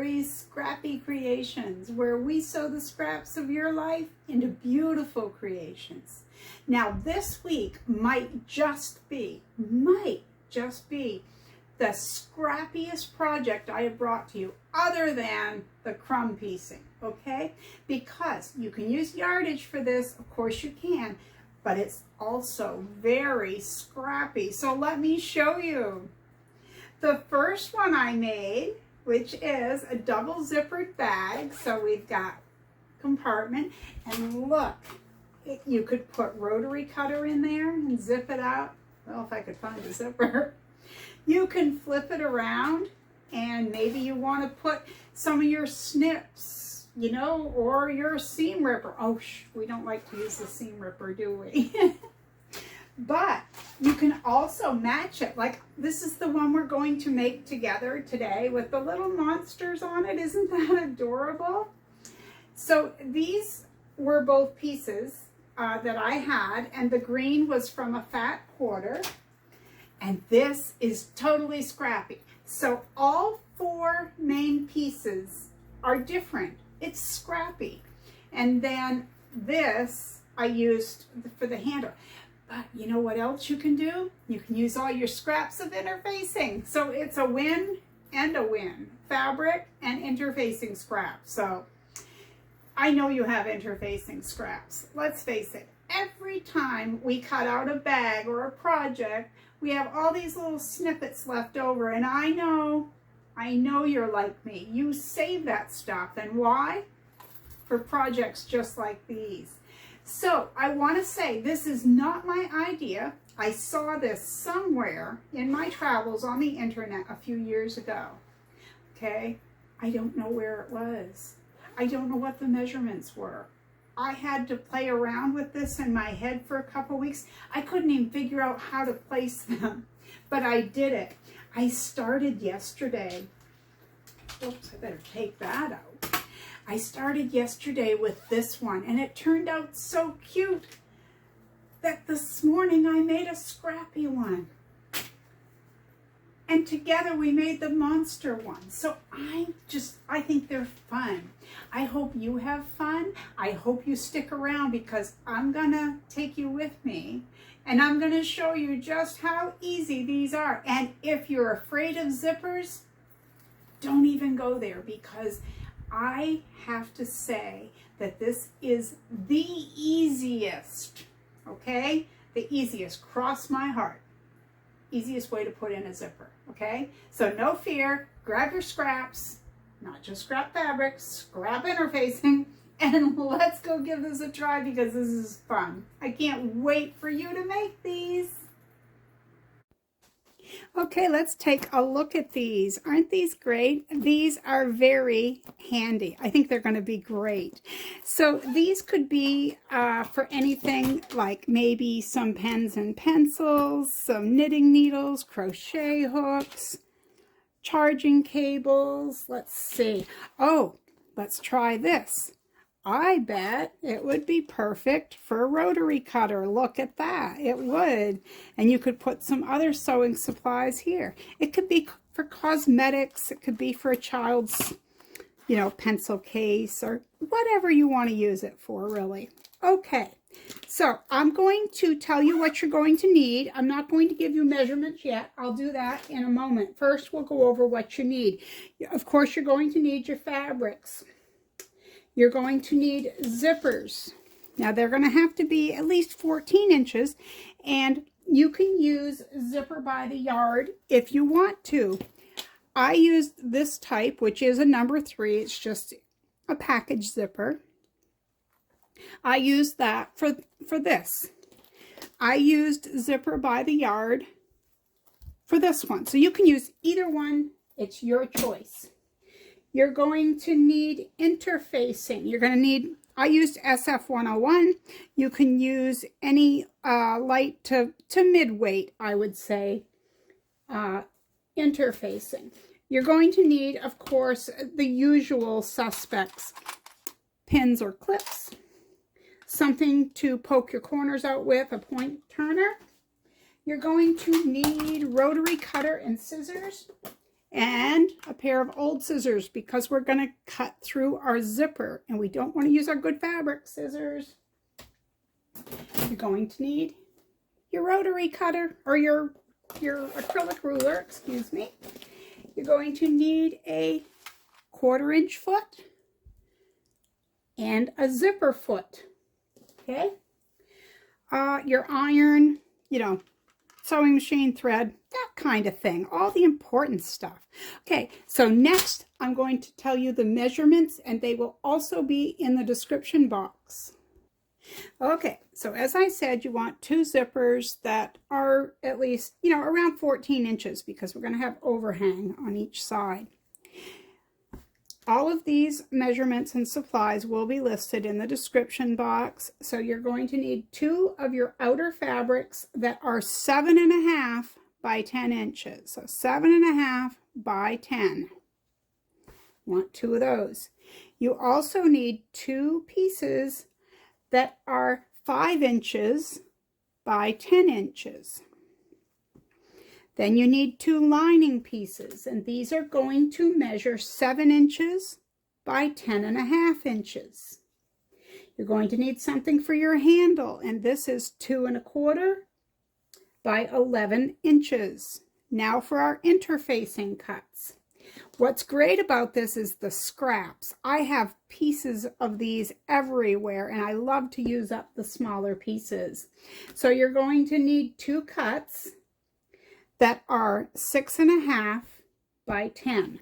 Sherry's Scrappy Creations, where we sew the scraps of your life into beautiful creations. Now this week might just be the scrappiest project I have brought to you, other than the crumb piecing, okay? Because you can use yardage for this, of course you can, but it's also very scrappy. So let me show you. The first one I made, which is a double zippered bag. So we've got compartment, and look, you could put rotary cutter in there and zip it out. Well, if I could find a zipper. You can flip it around, and maybe you want to put some of your snips, you know, or your seam ripper. Oh, we don't like to use the seam ripper, do we? But you can also match it. Like this is the one we're going to make together today with the little monsters on it. Isn't that adorable? So these were both pieces that I had, and the green was from a fat quarter. And this is totally scrappy. So all four main pieces are different. It's scrappy. And then this I used for the handle. But you know what else you can do? You can use all your scraps of interfacing. So it's a win and a win. Fabric and interfacing scraps. So I know you have interfacing scraps. Let's face it. Every time we cut out a bag or a project, we have all these little snippets left over, and I know you're like me. You save that stuff, and why? For projects just like these. So I want to say this is not my idea. I saw this somewhere in my travels on the internet a few years ago. Okay, I don't know where it was. I don't know what the measurements were. I had to play around with this in my head for a couple weeks. I couldn't even figure out how to place them, but I did it. I started yesterday. Oops, I better take that out. I started yesterday with this one, and it turned out so cute that this morning I made a scrappy one. And together we made the monster one. So I think they're fun. I hope you have fun. I hope you stick around, because I'm gonna take you with me, and I'm gonna show you just how easy these are. And if you're afraid of zippers, don't even go there, because I have to say that this is the easiest, okay? The easiest, cross my heart. Easiest way to put in a zipper, okay? So no fear, grab your scraps, not just scrap fabric, scrap interfacing, and let's go give this a try, because this is fun. I can't wait for you to make these. Okay, let's take a look at these. Aren't these great? These are very handy. I think they're going to be great. So these could be for anything, like maybe some pens and pencils, some knitting needles, crochet hooks, charging cables. Let's see. Oh, let's try this. I bet it would be perfect for a rotary cutter. Look at that. It would. And you could put some other sewing supplies here. It could be for cosmetics. It could be for a child's, you know, pencil case, or whatever you want to use it for, really. Okay. So I'm going to tell you what you're going to need. I'm not going to give you measurements yet. I'll do that in a moment. First, we'll go over what you need. Of course, you're going to need your fabrics. You're going to need zippers. Now they're going to have to be at least 14 inches, and you can use zipper by the yard if you want to. I used this type, which is a number 3. It's just a package zipper. I used that for this. I used zipper by the yard for this one. So you can use either one. It's your choice. You're going to need interfacing. You're going to need, I used SF101. You can use any light to mid-weight, I would say, interfacing. You're going to need, of course, the usual suspects. Pins or clips. Something to poke your corners out with, a point turner. You're going to need rotary cutter and scissors. and a pair of old scissors because we're going to cut through our zipper and we don't want to use our good fabric scissors. You're going to need your rotary cutter or your acrylic ruler, excuse me. You're going to need a 1/4 inch foot and a zipper foot, okay? Your iron, you know, sewing machine thread, that kind of thing, all the important stuff. Okay, so next I'm going to tell you the measurements and they will also be in the description box. Okay, so as I said, you want 2 zippers that are at least, you know, around 14 inches because we're going to have overhang on each side. All of these measurements and supplies will be listed in the description box. So you're going to need 2 of your outer fabrics that are 7.5 by 10 inches. So 7.5 by 10. Want 2 of those. You also need 2 pieces that are 5 inches by 10 inches. Then you need 2 lining pieces, and these are going to measure 7 inches by 10.5 inches. You're going to need something for your handle, and this is 2 1/4 by 11 inches. Now for our interfacing cuts. What's great about this is the scraps. I have pieces of these everywhere, and I love to use up the smaller pieces. So you're going to need 2 cuts that are 6.5 by 10.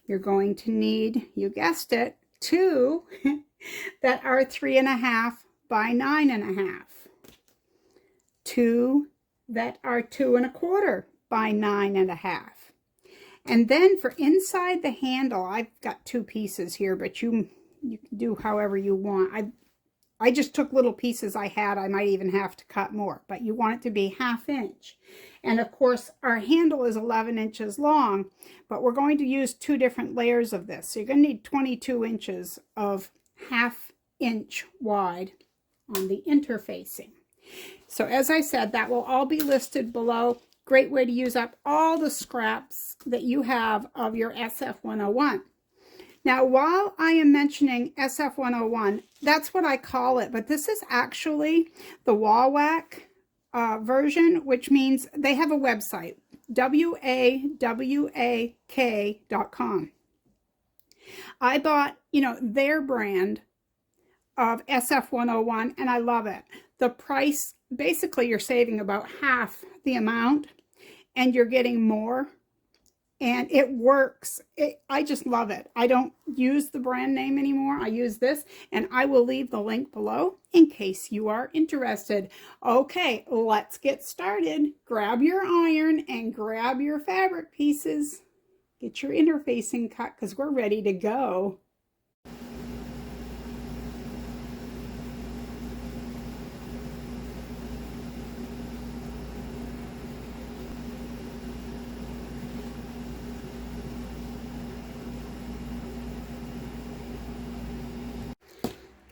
You're going to need, you guessed it, 2 that are 3.5 by 9.5. 2 that are 2 1/4 by 9.5. And then for inside the handle, I've got 2 pieces here, but you can do however you want. I just took little pieces I had. I might even have to cut more, but you want it to be 1/2 inch. And of course, our handle is 11 inches long, but we're going to use 2 different layers of this. So you're going to need 22 inches of 1/2 inch wide on the interfacing. So as I said, that will all be listed below. Great way to use up all the scraps that you have of your SF-101. Now, while I am mentioning SF-101, that's what I call it, but this is actually the Wawak version, which means they have a website, wawak.com. I bought, you know, their brand of SF-101, and I love it. The price, basically you're saving about half the amount, and you're getting more. And it works. I just love it. I don't use the brand name anymore. I use this, and I will leave the link below in case you are interested. Okay, let's get started. Grab your iron and grab your fabric pieces. Get your interfacing cut because we're ready to go.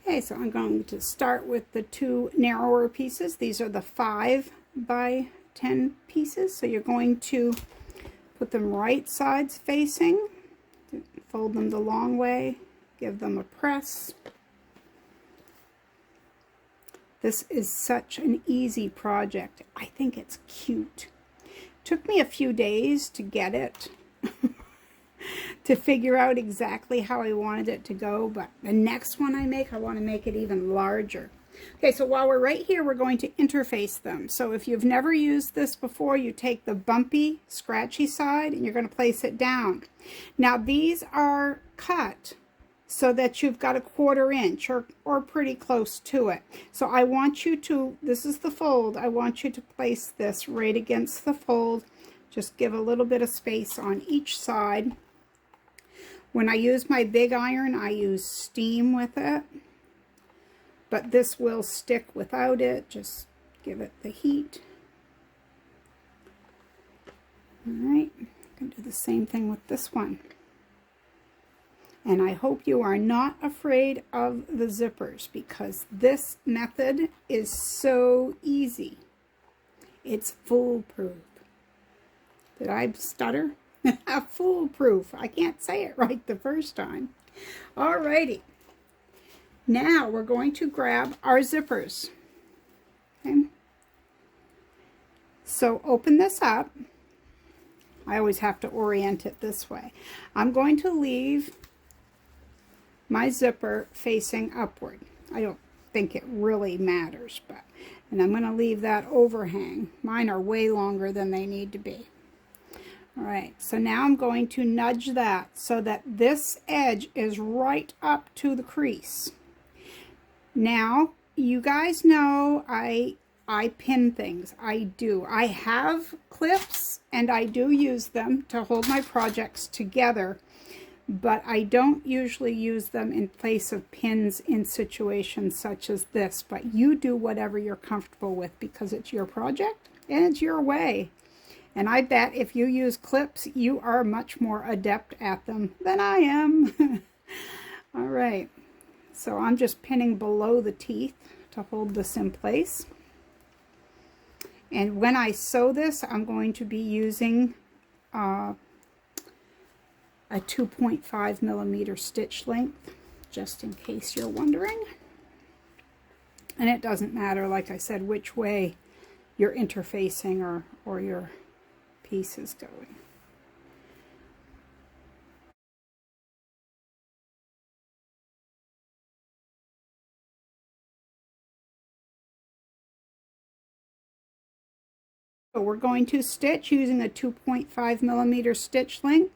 Okay, so I'm going to start with the 2 narrower pieces. These are the 5 by 10 pieces. So you're going to put them right sides facing, fold them the long way, give them a press. This is such an easy project. I think it's cute. Took me a few days to get it. To figure out exactly how I wanted it to go, but the next one I make, I want to make it even larger. Okay, so while we're right here, we're going to interface them. So if you've never used this before, you take the bumpy, scratchy side and you're going to place it down. Now these are cut so that you've got a 1/4 inch or pretty close to it. So I want you to, this is the fold, I want you to place this right against the fold. Just give a little bit of space on each side. When I use my big iron, I use steam with it, but this will stick without it. Just give it the heat. All right, I'm going to do the same thing with this one. And I hope you are not afraid of the zippers because this method is so easy. It's foolproof. Did I stutter? Foolproof. I can't say it right the first time. Alrighty. Now we're going to grab our zippers. Okay. So open this up. I always have to orient it this way. I'm going to leave my zipper facing upward. I don't think it really matters, but, and I'm going to leave that overhang. Mine are way longer than they need to be. All right, so now I'm going to nudge that so that this edge is right up to the crease. Now, you guys know I pin things. I do. I have clips and I do use them to hold my projects together, but I don't usually use them in place of pins in situations such as this. But you do whatever you're comfortable with because it's your project and it's your way. And I bet if you use clips, you are much more adept at them than I am. All right, so I'm just pinning below the teeth to hold this in place. And when I sew this, I'm going to be using a 2.5 millimeter stitch length, just in case you're wondering. And it doesn't matter, like I said, which way you're interfacing or your piece is going. So we're going to stitch using a 2.5 millimeter stitch length.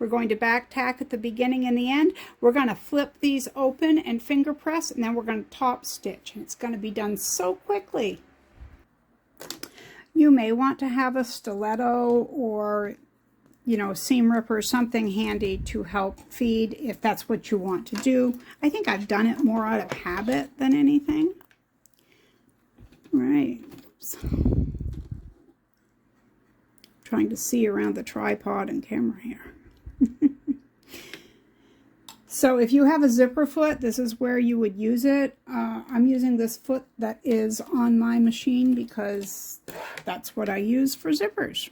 We're going to back tack at the beginning and the end. We're going to flip these open and finger press, and then we're going to top stitch. And it's going to be done so quickly. You may want to have a stiletto or, you know, seam ripper or something handy to help feed if that's what you want to do. I think I've done it more out of habit than anything. Right. Oops. Trying to see around the tripod and camera here. So if you have a zipper foot, this is where you would use it. I'm using this foot that is on my machine because that's what I use for zippers.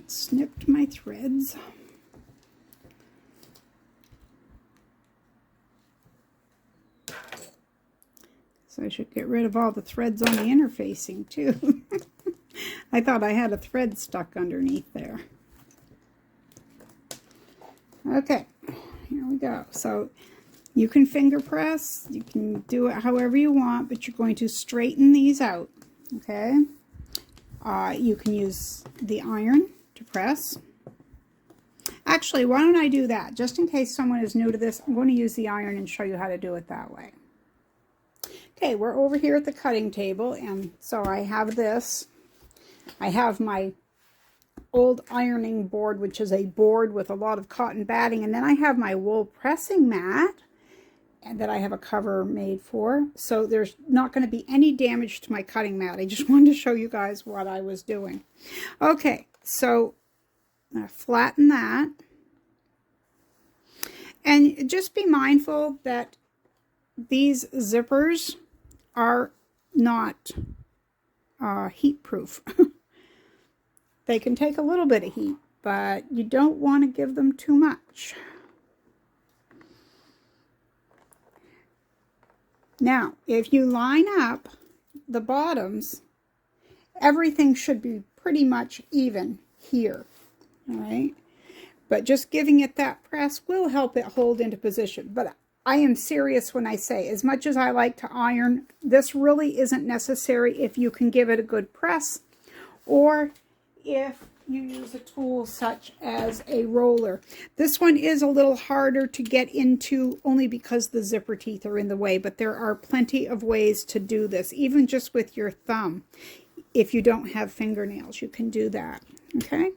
Snipped my threads. So I should get rid of all the threads on the interfacing too. I thought I had a thread stuck underneath there. Okay, here we go. So you can finger press, you can do it however you want, but you're going to straighten these out, okay? You can use the iron to press. Actually, why don't I do that? Just in case someone is new to this, I'm going to use the iron and show you how to do it that way. Okay, we're over here at the cutting table, and so I have this. I have my old ironing board, which is a board with a lot of cotton batting, and then I have my wool pressing mat and that I have a cover made for. So there's not going to be any damage to my cutting mat. I just wanted to show you guys what I was doing. Okay, so I'm going to flatten that. And just be mindful that these zippers are not heat proof. They can take a little bit of heat, but you don't want to give them too much. Now, if you line up the bottoms, everything should be pretty much even here, all right? But just giving it that press will help it hold into position. But I am serious when I say, as much as I like to iron, this really isn't necessary if you can give it a good press, or if you use a tool such as a roller. This one is a little harder to get into only because the zipper teeth are in the way, but there are plenty of ways to do this, even just with your thumb. If you don't have fingernails, you can do that, okay?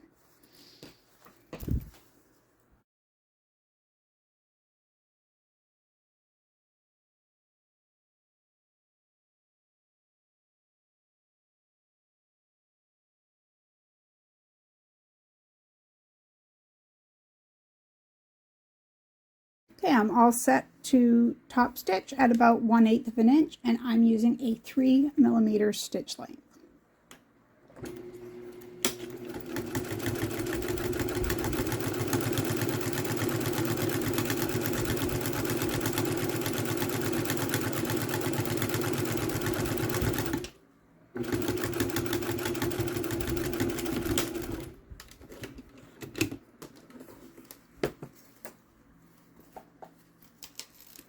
Okay, I'm all set to top stitch at about 1/8 of an inch, and I'm using a 3mm stitch length.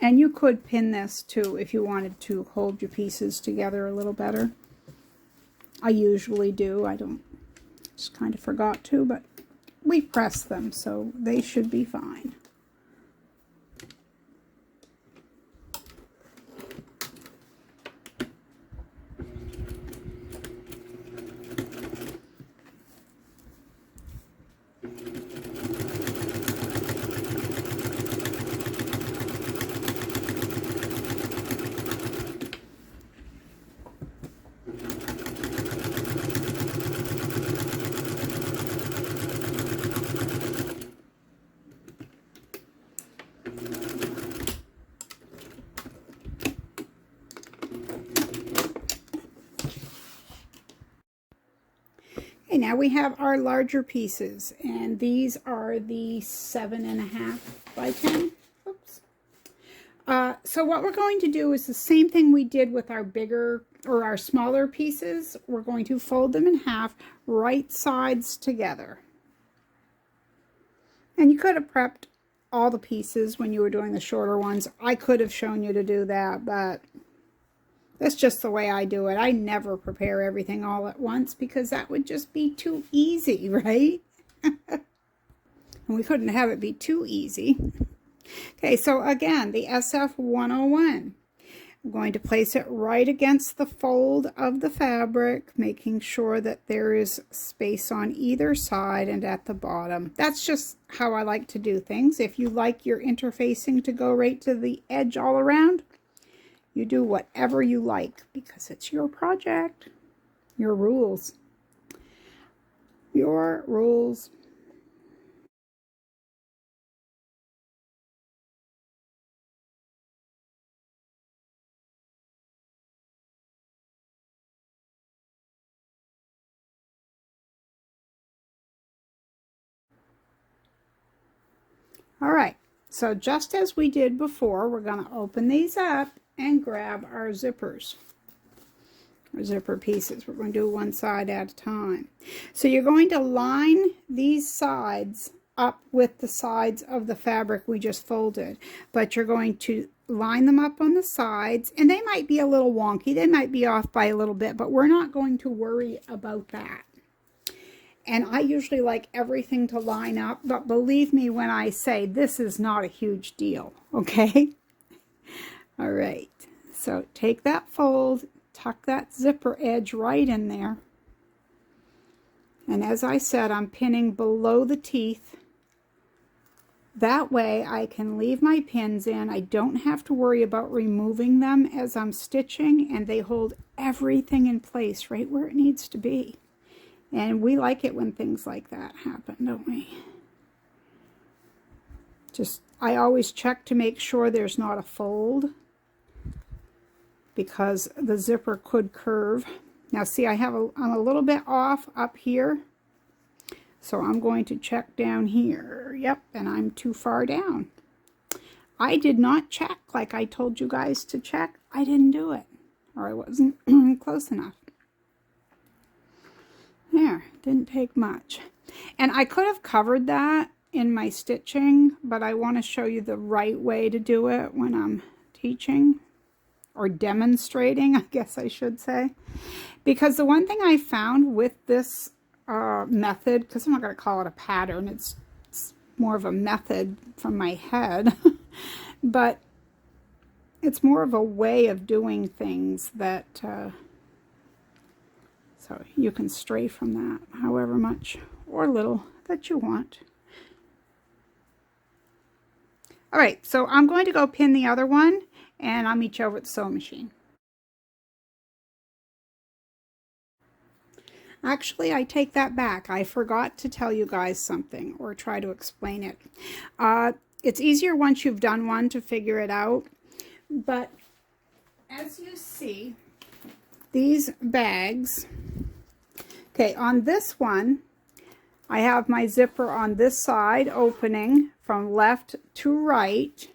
And you could pin this too if you wanted to hold your pieces together a little better. I usually do. I don't, just kind of forgot to, but we press them, so they should be fine. Okay, now we have our larger pieces, and these are the 7.5 by 10. Oops. So what we're going to do is the same thing we did with our bigger or our smaller pieces. We're going to fold them in half, right sides together. And you could have prepped all the pieces when you were doing the shorter ones. I could have shown you to do that, but that's just the way I do it. I never prepare everything all at once because that would just be too easy, right? And we couldn't have it be too easy. Okay, so again, the SF 101. I'm going to place it right against the fold of the fabric, making sure that there is space on either side and at the bottom. That's just how I like to do things. If you like your interfacing to go right to the edge all around, you do whatever you like because it's your project, your rules. Your rules. All right, so just as we did before, we're going to open these up and grab our zippers, our zipper pieces. We're going to do one side at a time. So you're going to line these sides up with the sides of the fabric we just folded, but you're going to line them up on the sides, and they might be a little wonky. They might be off by a little bit, but we're not going to worry about that. And I usually like everything to line up, but believe me when I say this is not a huge deal, okay? All right, so take that fold, tuck that zipper edge right in there. And as I said, I'm pinning below the teeth. That way I can leave my pins in. I don't have to worry about removing them as I'm stitching, and they hold everything in place right where it needs to be. And we like it when things like that happen, don't we? I always check to make sure there's not a fold because the zipper could curve. Now see, I'm a little bit off up here. So I'm going to check down here. Yep, and I'm too far down. I did not check like I told you guys to check. I didn't do it, or I wasn't close enough. There, didn't take much. And I could have covered that in my stitching, but I want to show you the right way to do it when I'm teaching or demonstrating, I guess I should say. Because the one thing I found with this method, because I'm not going to call it a pattern, it's more of a method from my head, but it's more of a way of doing things that, so you can stray from that however much or little that you want. All right, so I'm going to go pin the other one, and I'll meet you over at the sewing machine. Actually, I take that back. I forgot to tell you guys something or try to explain it. It's easier once you've done one to figure it out. But as you see, these bags, okay, on this one, I have my zipper on this side opening from left to right.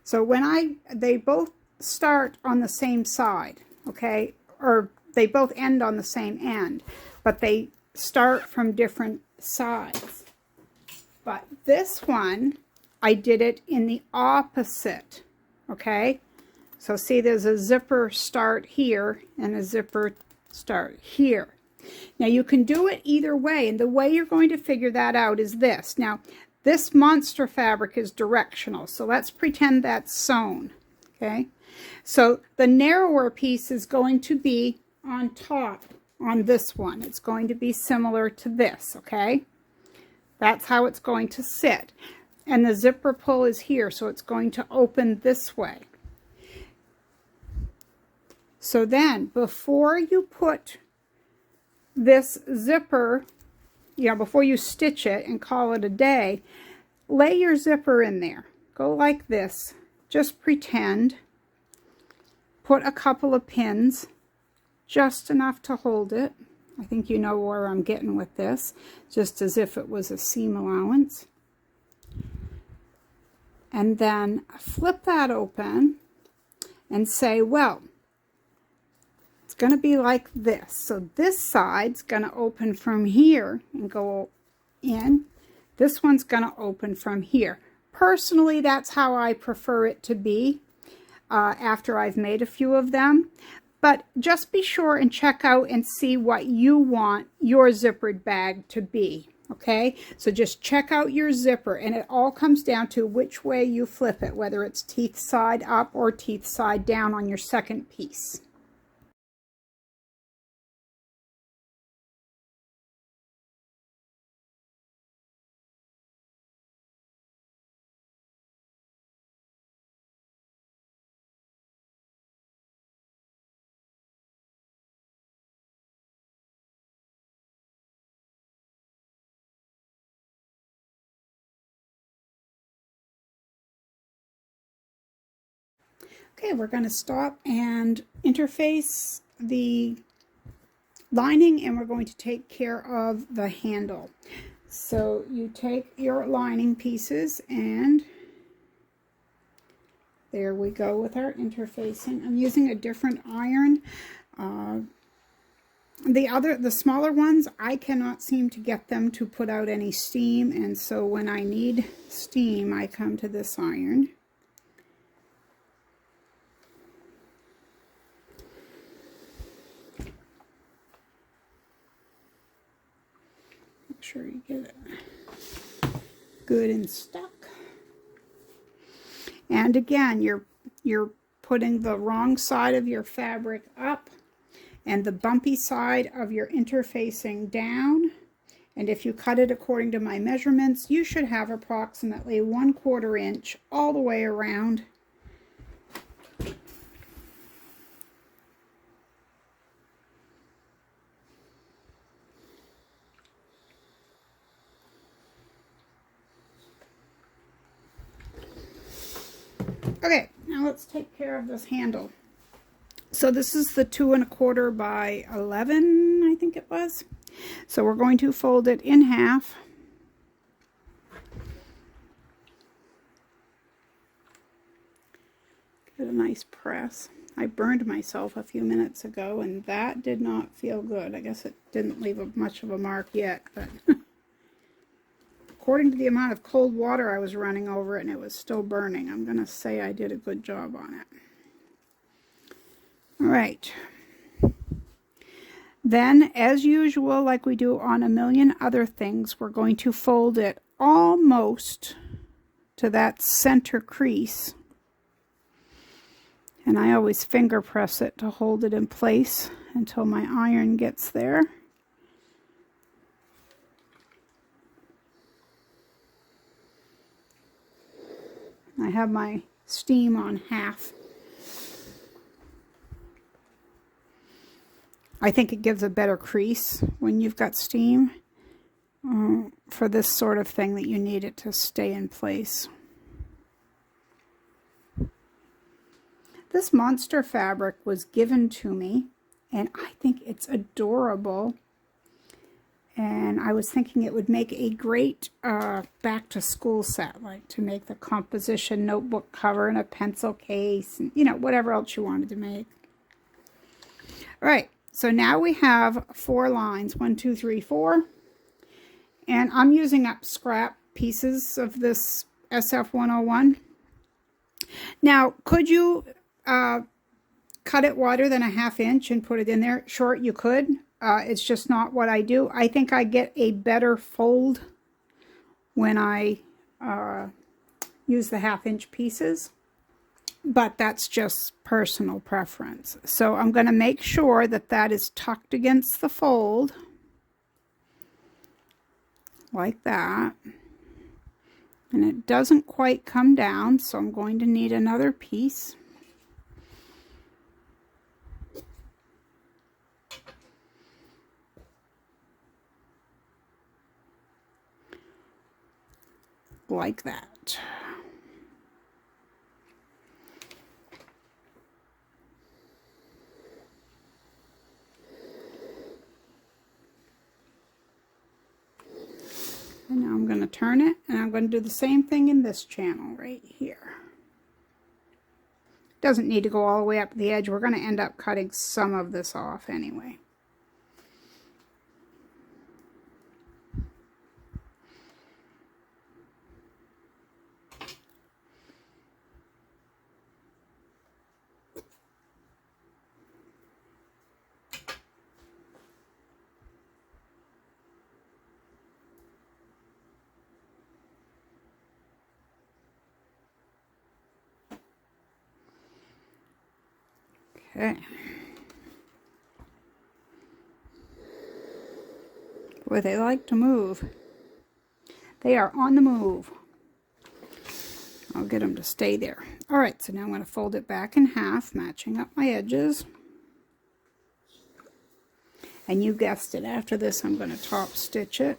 So when they both start on the same side, okay, or they both end on the same end, but they start from different sides. But this one, I did it in the opposite, okay? So see, there's a zipper start here and a zipper start here. Now you can do it either way, and the way you're going to figure that out is this. Now, this monster fabric is directional, so let's pretend that's sewn, okay? So the narrower piece is going to be on top on this one. It's going to be similar to this, okay? That's how it's going to sit. And the zipper pull is here, so it's going to open this way. So then, before you put this zipper, before you stitch it and call it a day, lay your zipper in there. Go like this. Just pretend. Put a couple of pins, just enough to hold it. I think you know where I'm getting with this, just as if it was a seam allowance. And then flip that open and say, well, it's going to be like this. So this side's going to open from here and go in. This one's going to open from here. Personally, that's how I prefer it to be after I've made a few of them. But just be sure and check out and see what you want your zippered bag to be, okay? So just check out your zipper, and it all comes down to which way you flip it, whether it's teeth side up or teeth side down on your second piece. Okay, we're going to stop and interface the lining, and we're going to take care of the handle. So you take your lining pieces, and there we go with our interfacing. I'm using a different iron. The smaller ones, I cannot seem to get them to put out any steam, and so when I need steam, I come to this iron. Make sure you get it good and stuck. And again, you're putting the wrong side of your fabric up and the bumpy side of your interfacing down. And if you cut it according to my measurements, you should have approximately 1/4 inch all the way around. Okay, now let's take care of this handle. So this is the 2 1/4 by 11, I think it was. So we're going to fold it in half. Give it a nice press. I burned myself a few minutes ago, and that did not feel good. I guess it didn't leave much of a mark yet, but according to the amount of cold water I was running over it and it was still burning, I'm going to say I did a good job on it. All right. Then, as usual, like we do on a million other things, we're going to fold it almost to that center crease. And I always finger press it to hold it in place until my iron gets there. I have my steam on half. I think it gives a better crease when you've got steam for this sort of thing that you need it to stay in place. This monster fabric was given to me, and I think it's adorable. And I was thinking it would make a great back-to-school set, like to make the composition notebook cover and a pencil case, and, you know, whatever else you wanted to make. All right, so now we have 4 lines, 1, 2, 3, 4. And I'm using up scrap pieces of this SF101. Now, could you cut it wider than a 1/2 inch and put it in there? Sure, you could. It's just not what I do. I think I get a better fold when I use the 1/2 inch pieces, but that's just personal preference. So I'm going to make sure that that is tucked against the fold like that, and it doesn't quite come down, so I'm going to need another piece. Like that. And now I'm going to turn it, and I'm going to do the same thing in this channel right here. Doesn't need to go all the way up to the edge. We're going to end up cutting some of this off anyway. Okay. Boy, they like to move. They are on the move. I'll get them to stay there. All right, so now I'm going to fold it back in half, matching up my edges. And you guessed it, after this I'm going to top stitch it.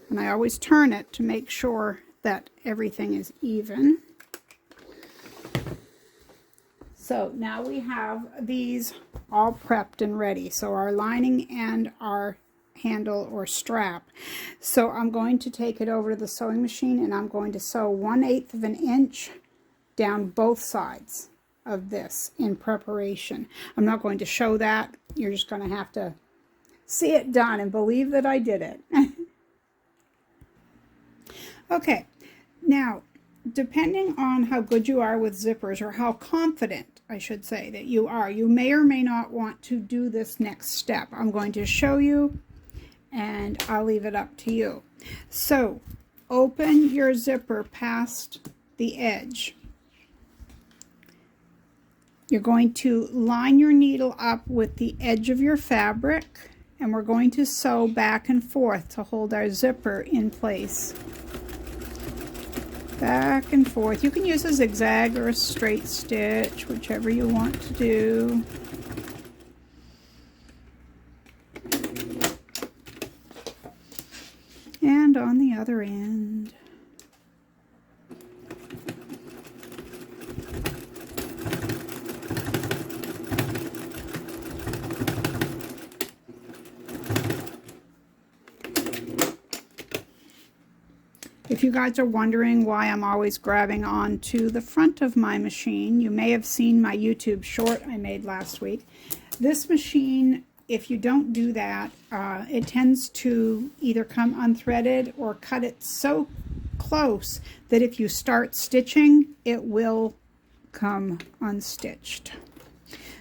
And I always turn it to make sure that everything is even. So now we have these all prepped and ready. So our lining and our handle or strap. So I'm going to take it over to the sewing machine, and I'm going to sew 1/8 of an inch down both sides of this in preparation. I'm not going to show that. You're just going to have to see it done and believe that I did it. Okay, now, depending on how good you are with zippers, or how confident, I should say, that you are, you may or may not want to do this next step. I'm going to show you, and I'll leave it up to you. So, open your zipper past the edge. You're going to line your needle up with the edge of your fabric, and we're going to sew back and forth to hold our zipper in place. Back and forth. You can use a zigzag or a straight stitch, whichever you want to do. And on the other end. If you guys are wondering why I'm always grabbing onto the front of my machine, you may have seen my YouTube short I made last week. This machine, if you don't do that, it tends to either come unthreaded or cut it so close that if you start stitching, it will come unstitched.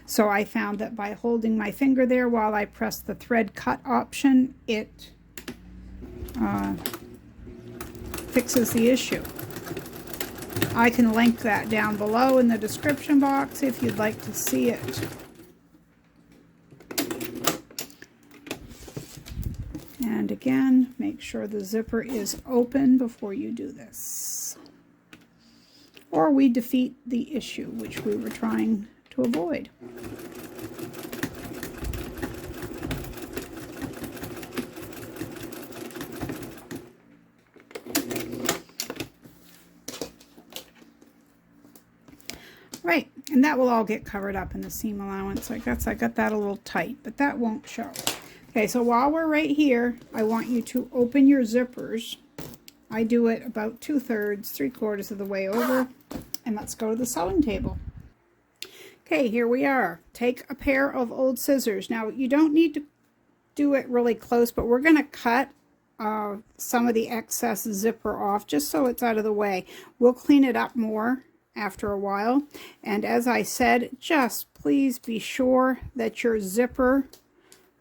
So I found that by holding my finger there while I press the thread cut option, it fixes the issue. I can link that down below in the description box if you'd like to see it. And again, make sure the zipper is open before you do this, or we defeat the issue which we were trying to avoid. Right, and that will all get covered up in the seam allowance. I guess I got that a little tight, but that won't show. Okay, so while we're right here, I want you to open your zippers. I do it about 2/3, 3/4 of the way over, and let's go to the sewing table. Okay, here we are. Take a pair of old scissors. Now, you don't need to do it really close, but we're going to cut some of the excess zipper off just so it's out of the way. We'll clean it up more after a while, and as I said, just please be sure that your zipper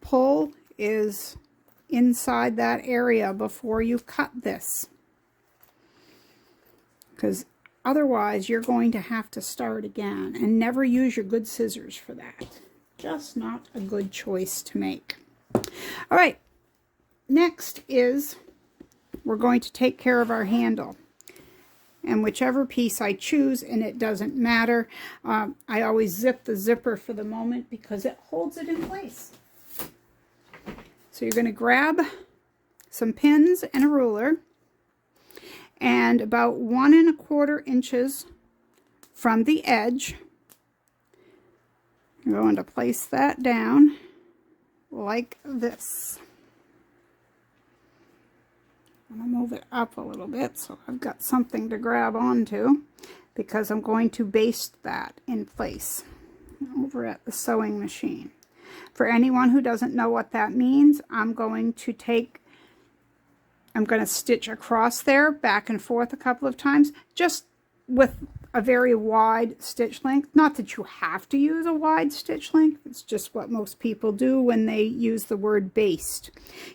pull is inside that area before you cut this, because otherwise you're going to have to start again, and never use your good scissors for that. Just not a good choice to make. All right, next is we're going to take care of our handle. And whichever piece I choose, and it doesn't matter, I always zip the zipper for the moment because it holds it in place. So you're going to grab some pins and a ruler, and about 1 1/4 inches from the edge, you're going to place that down like this. I'm going to move it up a little bit so I've got something to grab onto, because I'm going to baste that in place over at the sewing machine. For anyone who doesn't know what that means, I'm going to stitch across there, back and forth a couple of times, just with a very wide stitch length. Not that you have to use a wide stitch length, it's just what most people do when they use the word baste.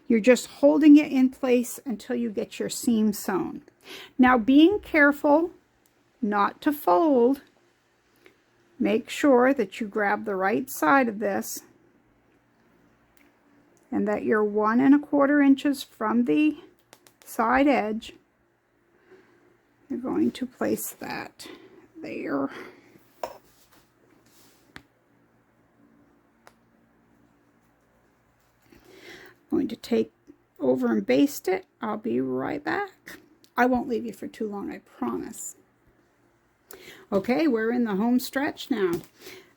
You're just holding it in place until you get your seam sewn. Now, being careful not to fold, make sure that you grab the right side of this and that you're 1 1/4 inches from the side edge. You're going to place that there. I'm going to take over and baste it. I'll be right back. I won't leave you for too long, I promise. Okay, we're in the home stretch now.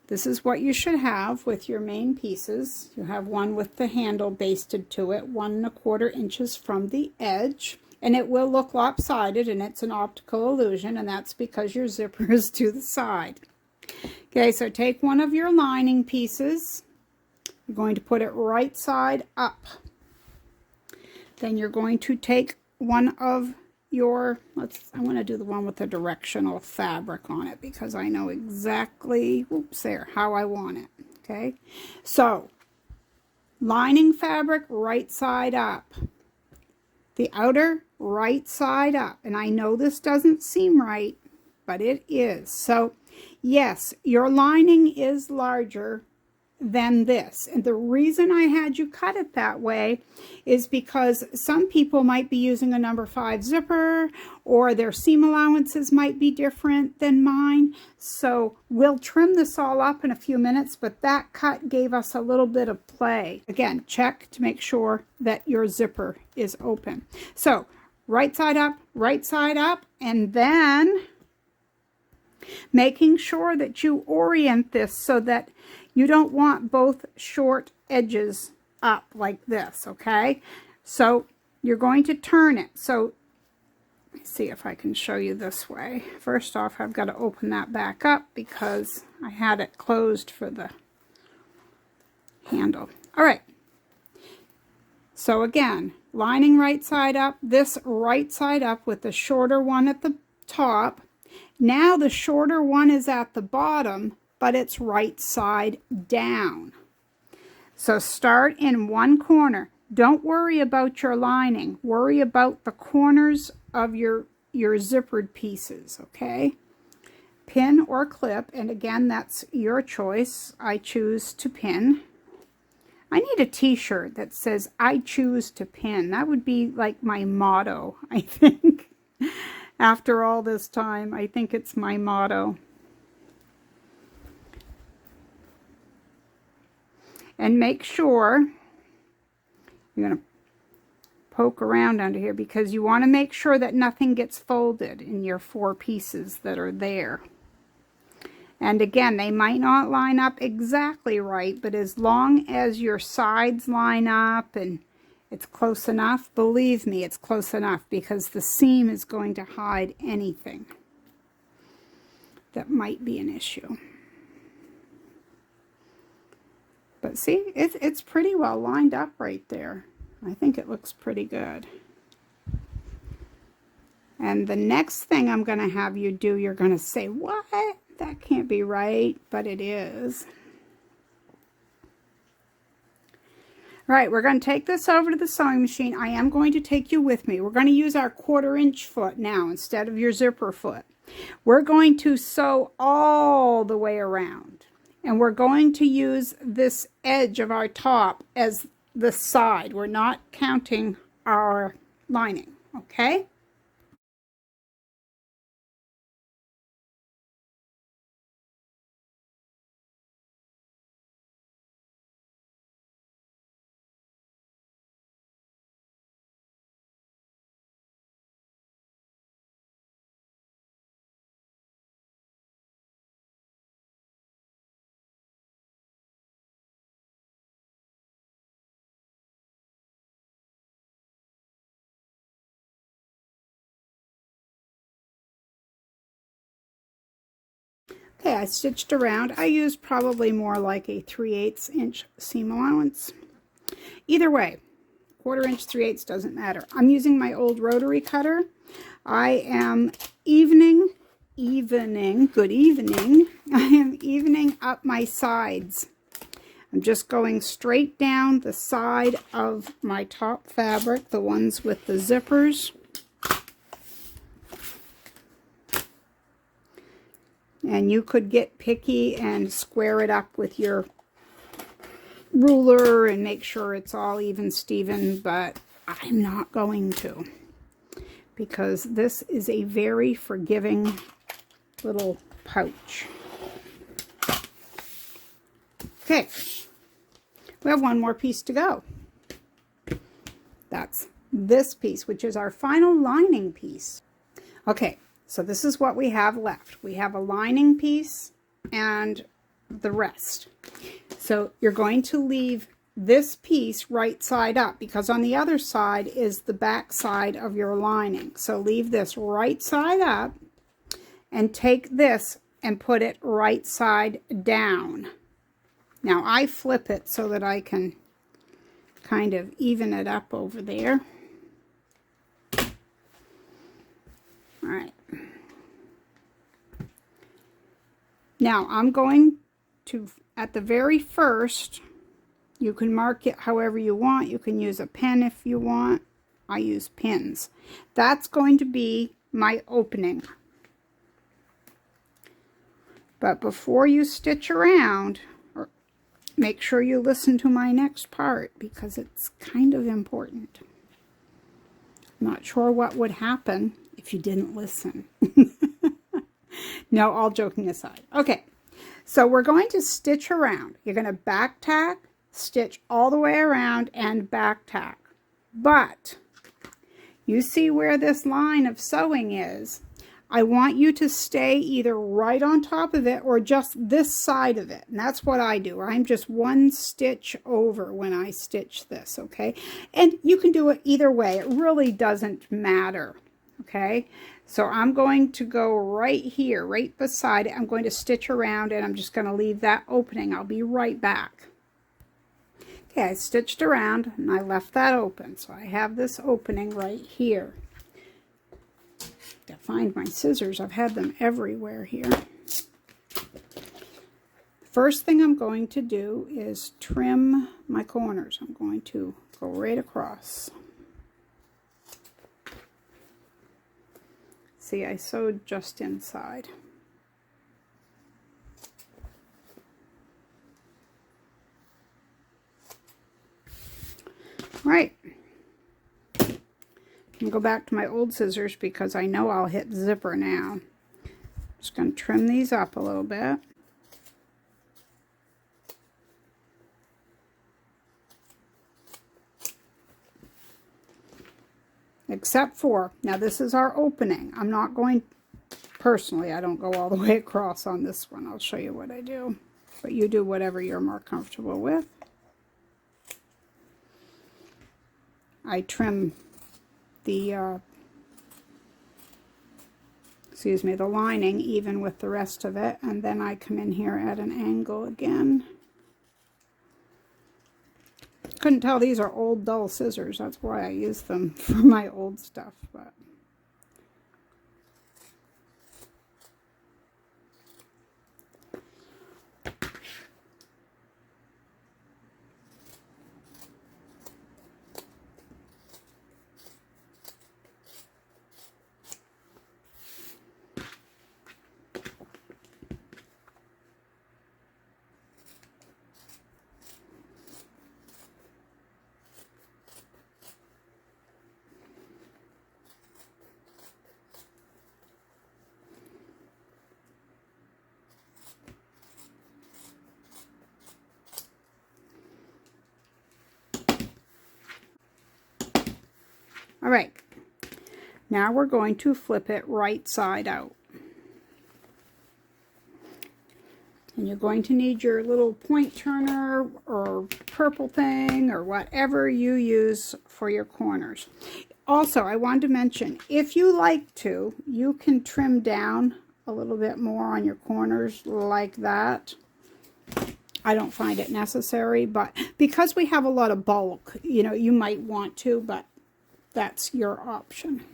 This is what you should have with your main pieces. You have one with the handle basted to it, 1 1/4 inches from the edge. And it will look lopsided, and it's an optical illusion, and that's because your zipper is to the side. Okay, so take one of your lining pieces. You're going to put it right side up. Then you're going to take one of your, I want to do the one with the directional fabric on it because I know exactly, oops, there, how I want it. Okay, so lining fabric right side up. The outer right side up, and I know this doesn't seem right, but it is. So yes, your lining is larger than this, and the reason I had you cut it that way is because some people might be using a number 5 zipper, or their seam allowances might be different than mine. So we'll trim this all up in a few minutes, but that cut gave us a little bit of play. Again, check to make sure that your zipper is open. So right side up, and then making sure that you orient this so that you don't want both short edges up like this, okay? So you're going to turn it. So let's see if I can show you this way. First off, I've got to open that back up because I had it closed for the handle. All right. So again, lining right side up, this right side up with the shorter one at the top. Now the shorter one is at the bottom, but it's right side down. So start in one corner. Don't worry about your lining. Worry about the corners of your zippered pieces, okay? Pin or clip, and again, that's your choice. I choose to pin. I need a t-shirt that says, I choose to pin. That would be like my motto, I think. After all this time, I think it's my motto. And make sure you're going to poke around under here because you want to make sure that nothing gets folded in your 4 pieces that are there. And again, they might not line up exactly right, but as long as your sides line up and it's close enough, believe me, it's close enough because the seam is going to hide anything that might be an issue. But see, it's pretty well lined up right there. I think it looks pretty good. And the next thing I'm going to have you do, you're going to say, what? That can't be right, but it is. All right, we're going to take this over to the sewing machine. I am going to take you with me. We're going to use our 1/4 inch foot now instead of your zipper foot. We're going to sew all the way around. And we're going to use this edge of our top as the side. We're not counting our lining, okay? Okay, I stitched around. I used probably more like a 3/8 inch seam allowance. Either way, 1/4 inch, 3/8 doesn't matter. I'm using my old rotary cutter. I am evening, good evening. I am evening up my sides. I'm just going straight down the side of my top fabric, the ones with the zippers. And you could get picky and square it up with your ruler and make sure it's all even Steven, but I'm not going to because this is a very forgiving little pouch. Okay, we have one more piece to go. That's this piece, which is our final lining piece. Okay. So this is what we have left. We have a lining piece and the rest. So you're going to leave this piece right side up because on the other side is the back side of your lining. So leave this right side up and take this and put it right side down. Now I flip it so that I can kind of even it up over there. All right. Now I'm going to, at the very first, you can mark it however you want. You can use a pen if you want. I use pins. That's going to be my opening. But before you stitch around, make sure you listen to my next part because it's kind of important. I'm not sure what would happen if you didn't listen. No, all joking aside. Okay, so we're going to stitch around. You're going to back tack, stitch all the way around, and back tack. But you see where this line of sewing is. I want you to stay either right on top of it or just this side of it. And that's what I do. I'm just one stitch over when I stitch this, okay? And you can do it either way. It really doesn't matter, okay? So I'm going to go right here, right beside it. I'm going to stitch around and I'm just going to leave that opening. I'll be right back. Okay, I stitched around and I left that open. So I have this opening right here. To find my scissors, I've had them everywhere here. First thing I'm going to do is trim my corners. I'm going to go right across. See, I sewed just inside. Right. I'm going to go back to my old scissors because I know I'll hit zipper now. Just going to trim these up a little bit. Except for, now this is our opening. I'm not going, personally, I don't go all the way across on this one. I'll show you what I do. But you do whatever you're more comfortable with. I trim the the lining even with the rest of it, and then I come in here at an angle again. Couldn't tell these are old dull scissors, that's why I use them for my old stuff. But all right, now we're going to flip it right side out. And you're going to need your little point turner or purple thing or whatever you use for your corners. Also, I wanted to mention, if you like to, you can trim down a little bit more on your corners like that. I don't find it necessary, but because we have a lot of bulk, you know, you might want to, but that's your option.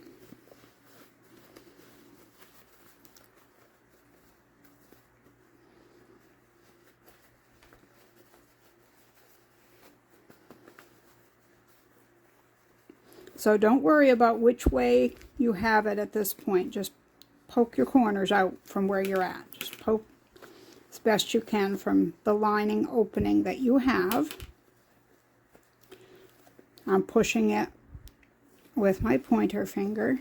So don't worry about which way you have it at this point. Just poke your corners out from where you're at. Just poke as best you can from the lining opening that you have. I'm pushing it with my pointer finger.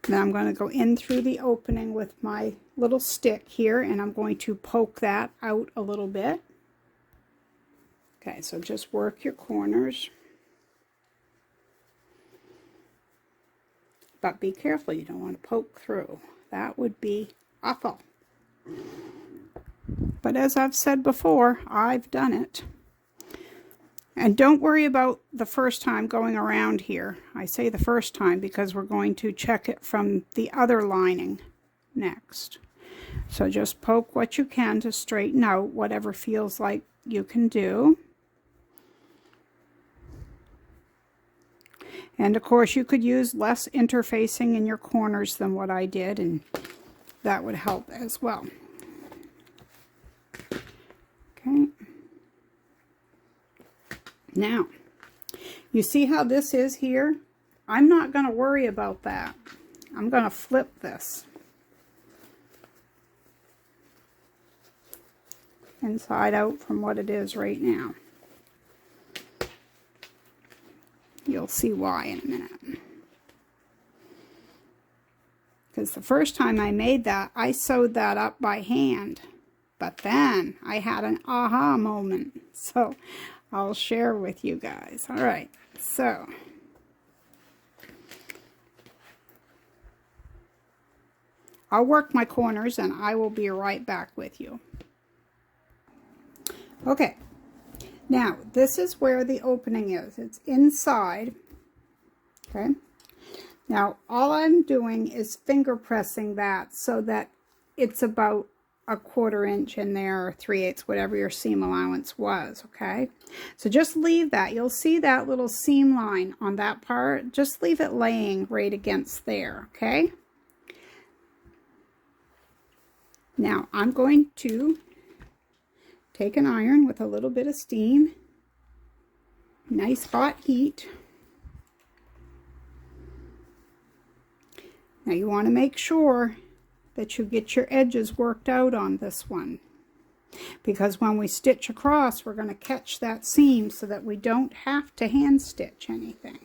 Now I'm going to go in through the opening with my little stick here, and I'm going to poke that out a little bit. Okay, so just work your corners. But be careful, you don't want to poke through. That would be awful. But as I've said before, I've done it. And don't worry about the first time going around here. I say the first time because we're going to check it from the other lining next. So just poke what you can to straighten out whatever feels like you can do. And of course you could use less interfacing in your corners than what I did, and that would help as well. Okay. Now, you see how this is here? I'm not going to worry about that. I'm going to flip this inside out from what it is right now. You'll see why in a minute. Because the first time I made that, I sewed that up by hand. But then I had an aha moment. So I'll share with you guys. All right, so I'll work my corners and I will be right back with you. Okay, now this is where the opening is. It's inside, okay? Now all I'm doing is finger pressing that so that it's about a 1/4 inch in there, or 3/8, whatever your seam allowance was, okay? So just leave that. You'll see that little seam line on that part. Just leave it laying right against there, okay? Now I'm going to take an iron with a little bit of steam, nice hot heat. Now you want to make sure that you get your edges worked out on this one, because when we stitch across, we're going to catch that seam so that we don't have to hand stitch anything.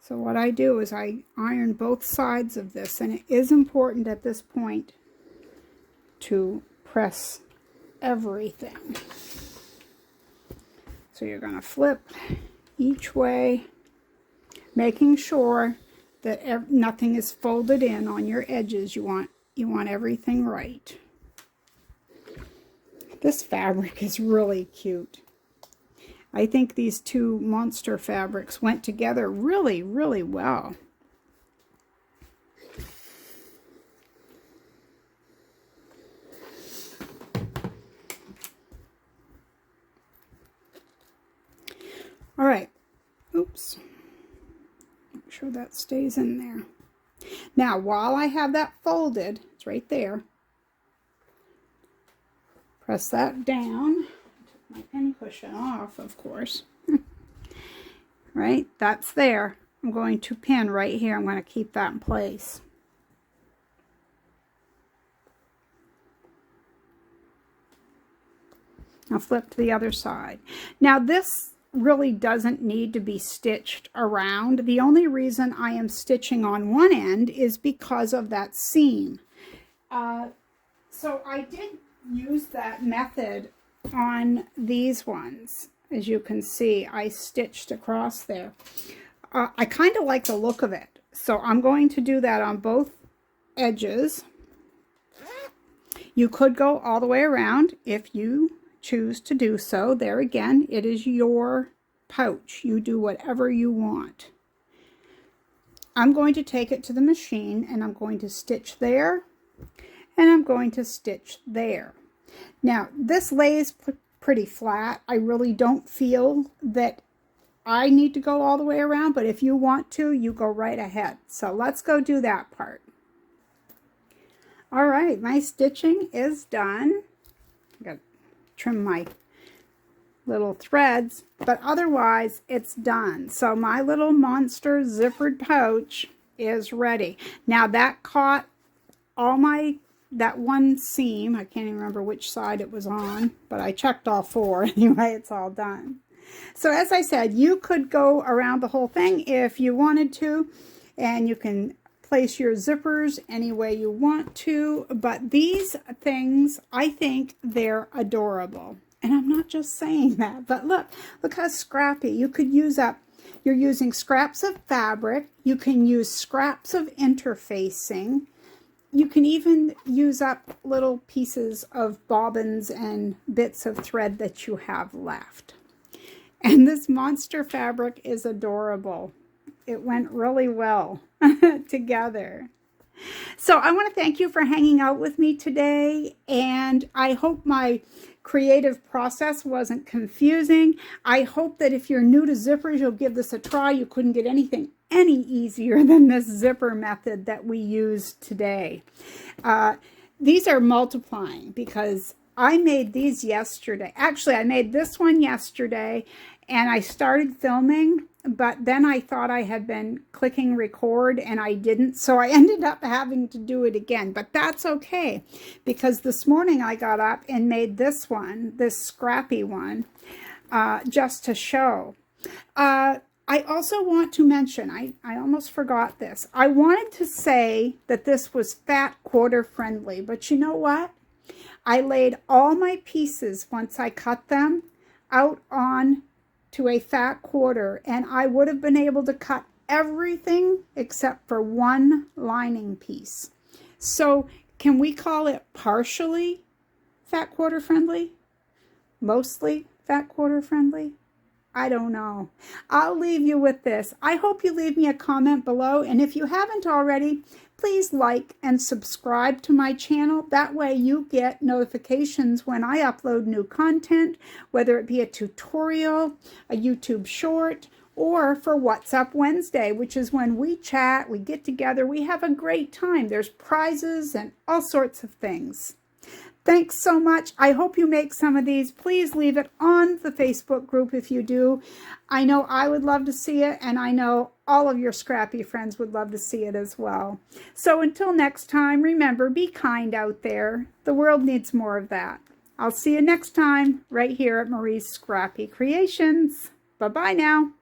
So what I do is I iron both sides of this, and it is important at this point to press everything. So you're going to flip each way, making sure that nothing is folded in on your edges. You want everything right. This fabric is really cute. I think these two monster fabrics went together really, really well. All right, oops, make sure that stays in there. Now, while I have that folded, it's right there, press that down. Took my pin cushion off, of course. Right, that's there. I'm going to pin right here. I'm going to keep that in place. Now flip to the other side. Now this really doesn't need to be stitched around. The only reason I am stitching on one end is because of that seam. So I did use that method on these ones. As you can see, I stitched across there. I kind of like the look of it, so I'm going to do that on both edges. You could go all the way around if you choose to do so. There again, it is your pouch. You do whatever you want. I'm going to take it to the machine and I'm going to stitch there and I'm going to stitch there. Now this lays pretty flat. I really don't feel that I need to go all the way around, but if you want to, you go right ahead. So let's go do that part. All right, my stitching is done. I got to trim my little threads, but otherwise it's done. So my little monster zippered pouch is ready. Now that caught all that one seam. I can't even remember which side it was on, but I checked all four. Anyway, it's all done. So as I said, you could go around the whole thing if you wanted to, and you can place your zippers any way you want to, but these things, I think they're adorable. And I'm not just saying that, but look how scrappy. You could use up, you're using scraps of fabric, you can use scraps of interfacing, you can even use up little pieces of bobbins and bits of thread that you have left. And this monster fabric is adorable. It went really well together. So I want to thank you for hanging out with me today, and I hope my creative process wasn't confusing. I hope that if you're new to zippers, you'll give this a try. You couldn't get anything any easier than this zipper method that we used today. These are multiplying because I made these yesterday. Actually, I made this one yesterday and I started filming, but then I thought I had been clicking record and I didn't, so I ended up having to do it again. But that's okay, because this morning I got up and made this one, this scrappy one, just to show. I also want to mention, I almost forgot this. I wanted to say that this was fat quarter friendly, but you know what? I laid all my pieces, once I cut them, out on to a fat quarter, and I would have been able to cut everything except for one lining piece. So can we call it partially fat quarter friendly? Mostly fat quarter friendly? I don't know. I'll leave you with this. I hope you leave me a comment below, and if you haven't already, please like and subscribe to my channel. That way you get notifications when I upload new content, whether it be a tutorial, a YouTube short, or for What's Up Wednesday, which is when we chat, we get together, we have a great time. There's prizes and all sorts of things. Thanks so much. I hope you make some of these. Please leave it on the Facebook group if you do. I know I would love to see it, and I know all of your Scrappy friends would love to see it as well. So until next time, remember, be kind out there. The world needs more of that. I'll see you next time right here at Marie's Scrappy Creations. Bye-bye now.